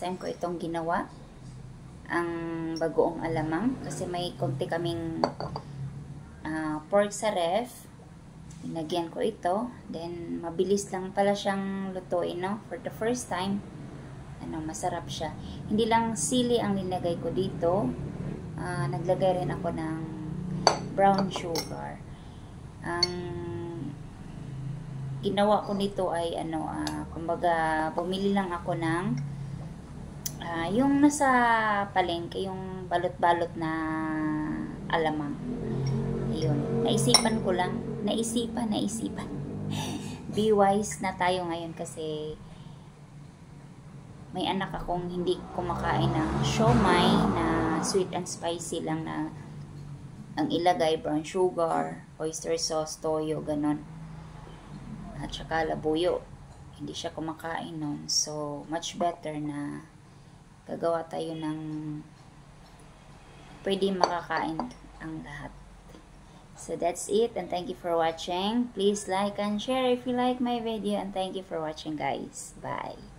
time ko itong ginawa. Ang bagoong alamang. Kasi may konti kaming pork sa ref. Pinagyan ko ito. Then, mabilis lang pala siyang lutuin, no? For the first time, masarap siya. Hindi lang sili ang nilagay ko dito. Naglagay rin ako ng brown sugar. Ang ginawa ko nito ay kumbaga bumili lang ako ng yung nasa palengke, yung balot-balot na alamang. Ayun, naisipan ko lang, naisipan. Be wise na tayo ngayon kasi may anak akong hindi kumakain ng siomai na sweet and spicy lang na ang ilagay brown sugar, oyster sauce, toyo, ganon. At saka labuyo. Hindi siya kumakain nun. So, much better na gagawa tayo ng pwede makakain ang lahat. So, that's it. And thank you for watching. Please like and share if you like my video. And thank you for watching, guys. Bye.